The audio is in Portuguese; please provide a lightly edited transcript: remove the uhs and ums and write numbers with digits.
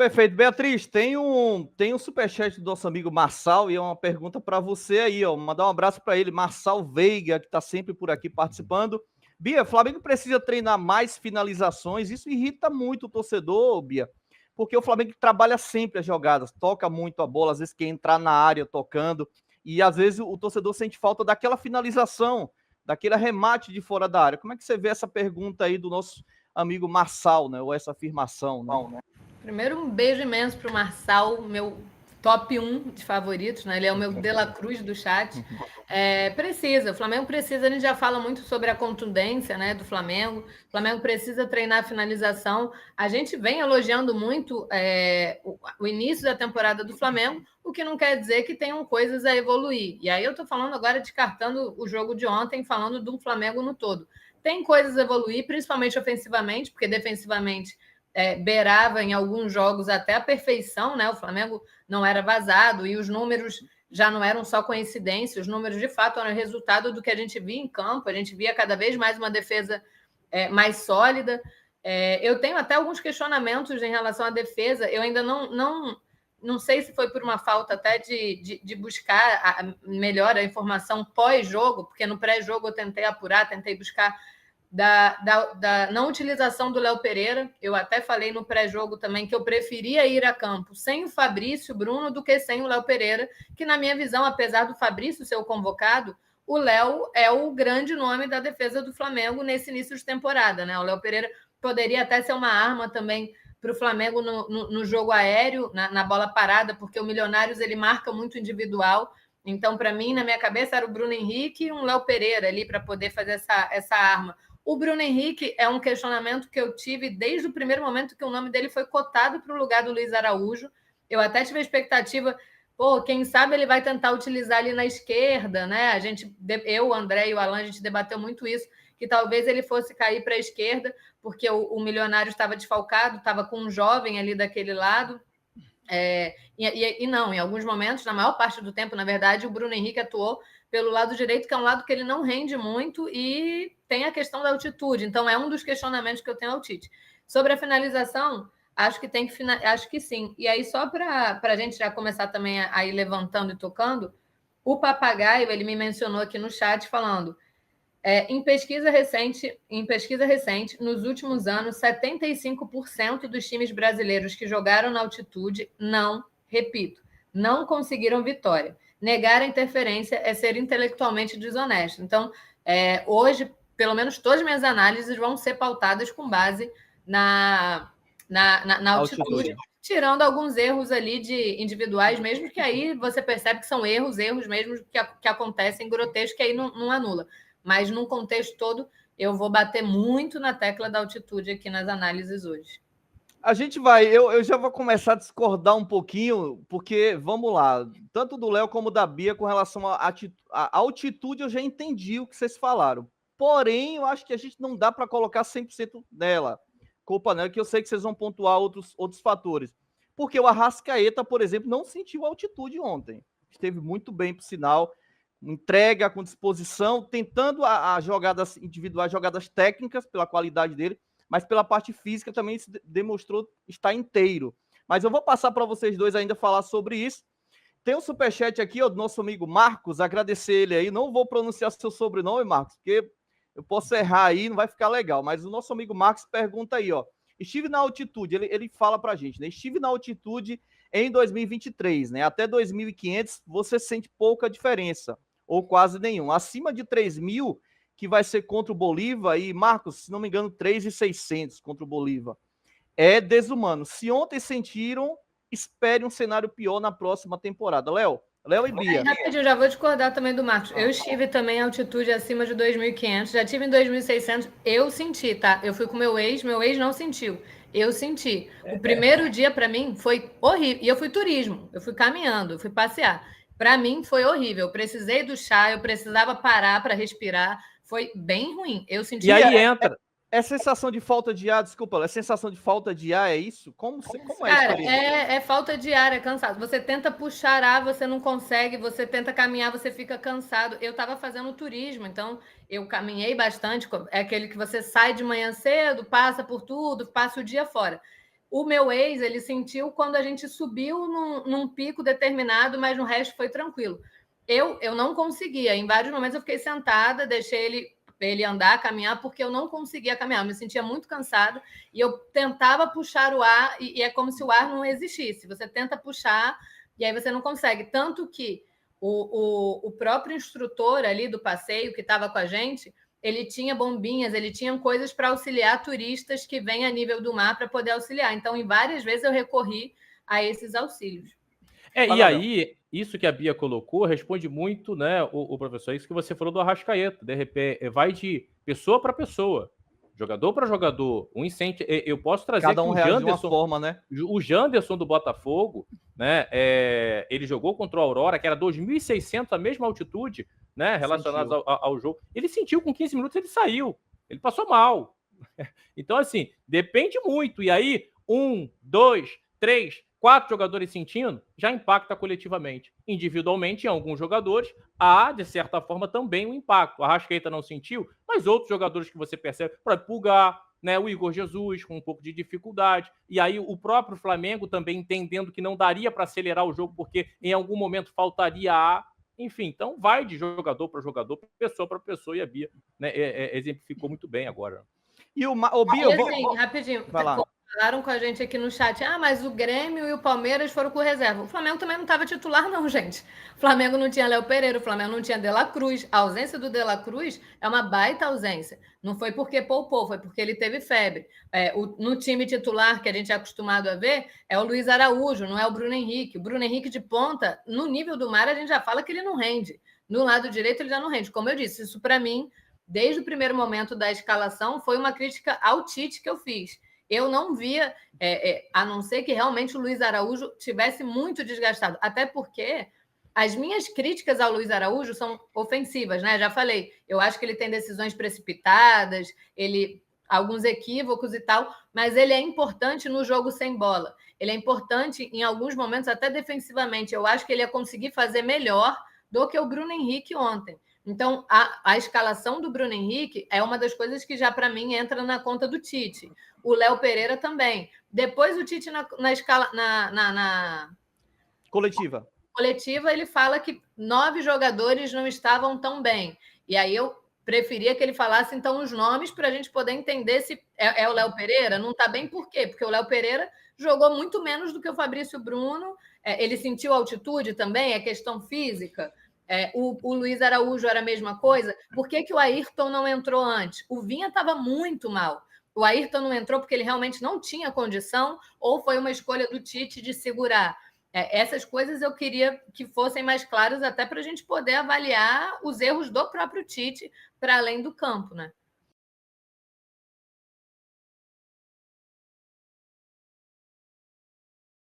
Perfeito. Beatriz, tem um superchat do nosso amigo Marçal e é uma pergunta para você aí, ó. Mandar um abraço para ele, Marçal Veiga, que está sempre por aqui participando. Bia, Flamengo precisa treinar mais finalizações. Isso irrita muito o torcedor, Bia, porque o Flamengo trabalha sempre as jogadas, toca muito a bola, às vezes quer entrar na área tocando, e às vezes o torcedor sente falta daquela finalização, daquele arremate de fora da área. Como é que você vê essa pergunta aí do nosso amigo Marçal, né? Ou essa afirmação, né? Primeiro, um beijo imenso para o Marçal, meu top 1 de favoritos, né? Ele é o meu De La Cruz do chat. O Flamengo precisa, a gente já fala muito sobre a contundência, né, do Flamengo. O Flamengo precisa treinar a finalização. A gente vem elogiando muito o início da temporada do Flamengo, o que não quer dizer que tenham coisas a evoluir. E aí eu estou falando agora, descartando o jogo de ontem, falando do Flamengo no todo. Tem coisas a evoluir, principalmente ofensivamente, porque defensivamente beirava em alguns jogos até a perfeição, né? O Flamengo não era vazado e os números já não eram só coincidência, os números de fato eram resultado do que a gente via em campo, a gente via cada vez mais uma defesa mais sólida. Eu tenho até alguns questionamentos em relação à defesa, eu ainda não sei se foi por uma falta até de buscar melhor a informação pós-jogo, porque no pré-jogo eu tentei apurar, tentei buscar da não utilização do Léo Pereira. Eu até falei no pré-jogo também que eu preferia ir a campo sem o Fabrício Bruno do que sem o Léo Pereira, que na minha visão, apesar do Fabrício ser o convocado, o Léo é o grande nome da defesa do Flamengo nesse início de temporada, né? O Léo Pereira poderia até ser uma arma também para o Flamengo no jogo aéreo, na bola parada, porque o Milionários ele marca muito individual. Então, para mim, na minha cabeça, era o Bruno Henrique e um Léo Pereira ali para poder fazer essa arma. O Bruno Henrique é um questionamento que eu tive desde o primeiro momento que o nome dele foi cotado para o lugar do Luiz Araújo. Eu até tive a expectativa, quem sabe ele vai tentar utilizar ali na esquerda, né? Eu, o André e o Alan, a gente debateu muito isso, que talvez ele fosse cair para a esquerda, porque o Milionário estava desfalcado, estava com um jovem ali daquele lado. Não, em alguns momentos, na maior parte do tempo, na verdade, o Bruno Henrique atuou pelo lado direito, que é um lado que ele não rende muito, e tem a questão da altitude. Então, é um dos questionamentos que eu tenho ao Tite. Sobre a finalização, acho que sim. E aí, só para a gente já começar também a ir levantando e tocando, o Papagaio, ele me mencionou aqui no chat falando: em pesquisa recente, nos últimos anos, 75% dos times brasileiros que jogaram na altitude não conseguiram vitória. Negar a interferência é ser intelectualmente desonesto. Então, hoje, pelo menos todas as minhas análises vão ser pautadas com base na altitude, tirando alguns erros ali de individuais mesmo, que aí você percebe que são erros mesmo que acontecem grotescos, que aí não anula. Mas, num contexto todo, eu vou bater muito na tecla da altitude aqui nas análises hoje. A gente vai, eu já vou começar a discordar um pouquinho, porque, vamos lá, tanto do Léo como da Bia, com relação à altitude, eu já entendi o que vocês falaram. Porém, eu acho que a gente não dá para colocar 100% nela, culpa nela, que eu sei que vocês vão pontuar outros fatores. Porque o Arrascaeta, por exemplo, não sentiu altitude ontem. Esteve muito bem, por sinal, entrega com disposição, tentando as jogadas individuais, jogadas técnicas, pela qualidade dele, mas pela parte física também se demonstrou estar inteiro. Mas eu vou passar para vocês dois ainda falar sobre isso. Tem um superchat aqui, ó, do nosso amigo Marcos, agradecer ele aí. Não vou pronunciar seu sobrenome, Marcos, porque eu posso errar aí, não vai ficar legal. Mas o nosso amigo Marcos pergunta aí, ó. Estive na altitude, ele fala pra gente, né? Estive na altitude em 2023, né? Até 2.500 você sente pouca diferença, ou quase nenhum. Acima de 3.000, que vai ser contra o Bolívar, e Marcos, se não me engano, 3.600 contra o Bolívar. É desumano. Se ontem sentiram, espere um cenário pior na próxima temporada. Léo e Bia. Rapidinho, já vou discordar também do Marcos. Eu estive também em altitude acima de 2.500, já estive em 2.600, eu senti, tá? Eu fui com meu ex não sentiu. Eu senti. O primeiro dia, para mim, foi horrível. E eu fui turismo, eu fui caminhando, eu fui passear. Para mim, foi horrível. Eu precisei do chá, eu precisava parar para respirar. Foi bem ruim. Eu senti. E aí entra. É sensação de falta de ar, desculpa, é sensação de falta de ar, é isso? Como é a experiência? Cara, é falta de ar, é cansado. Você tenta puxar ar, você não consegue, você tenta caminhar, você fica cansado. Eu estava fazendo turismo, então eu caminhei bastante, é aquele que você sai de manhã cedo, passa por tudo, passa o dia fora. O meu ex, ele sentiu quando a gente subiu num pico determinado, mas no resto foi tranquilo. Eu não conseguia. Em vários momentos eu fiquei sentada, deixei ele andar, caminhar, porque eu não conseguia caminhar. Eu me sentia muito cansada e eu tentava puxar o ar e é como se o ar não existisse. Você tenta puxar e aí você não consegue. Tanto que o próprio instrutor ali do passeio que estava com a gente, ele tinha bombinhas, ele tinha coisas para auxiliar turistas que vêm a nível do mar para poder auxiliar. Então, em várias vezes eu recorri a esses auxílios. E aí, isso que a Bia colocou responde muito, né, o professor, isso que você falou do Arrascaeta. De repente, vai de pessoa para pessoa, jogador para jogador, um incêndio. Eu posso trazer Cada um que o reage Janderson, de uma forma, né? O Janderson do Botafogo, né, ele jogou contra o Aurora, que era 2.600, a mesma altitude, né, relacionados ao jogo. Ele sentiu com 15 minutos, ele saiu. Ele passou mal. Então, assim, depende muito. E aí, 1, 2, 3, 4 jogadores sentindo, já impacta coletivamente. Individualmente, em alguns jogadores, há, de certa forma, também um impacto. A Arrascaeta não sentiu, mas outros jogadores que você percebe, para Pulgar, né, o Igor Jesus, com um pouco de dificuldade. E aí, o próprio Flamengo também entendendo que não daria para acelerar o jogo, porque em algum momento faltaria a. Enfim, então vai de jogador para jogador, pessoa para pessoa, e a Bia, né, exemplificou muito bem agora. E o Bia, assim, rapidinho, falaram com a gente aqui no chat, mas o Grêmio e o Palmeiras foram com reserva. O Flamengo também não estava titular, não, gente. O Flamengo não tinha Léo Pereira, o Flamengo não tinha De La Cruz. A ausência do De La Cruz é uma baita ausência. Não foi porque poupou, foi porque ele teve febre. No time titular, que a gente é acostumado a ver, é o Luiz Araújo, não é o Bruno Henrique. O Bruno Henrique de ponta, no nível do mar, a gente já fala que ele não rende. No lado direito, ele já não rende. Como eu disse, isso para mim, desde o primeiro momento da escalação, foi uma crítica ao Tite que eu fiz. Eu não via, a não ser que realmente o Luiz Araújo tivesse muito desgastado. Até porque as minhas críticas ao Luiz Araújo são ofensivas, né? Já falei, eu acho que ele tem decisões precipitadas, alguns equívocos e tal, mas ele é importante no jogo sem bola. Ele é importante em alguns momentos, até defensivamente. Eu acho que ele ia conseguir fazer melhor do que o Bruno Henrique ontem. Então, a escalação do Bruno Henrique é uma das coisas que já, para mim, entra na conta do Tite. O Léo Pereira também. Depois, o Tite, na coletiva, ele fala que 9 jogadores não estavam tão bem. E aí eu preferia que ele falasse, então, os nomes para a gente poder entender se é o Léo Pereira. Não está bem por quê? Porque o Léo Pereira jogou muito menos do que o Fabrício Bruno. Ele sentiu altitude também, é questão física. O Luiz Araújo era a mesma coisa. Por que o Ayrton não entrou antes? O Vinha estava muito mal. O Ayrton não entrou porque ele realmente não tinha condição ou foi uma escolha do Tite de segurar? Essas coisas eu queria que fossem mais claras até para a gente poder avaliar os erros do próprio Tite para além do campo, né?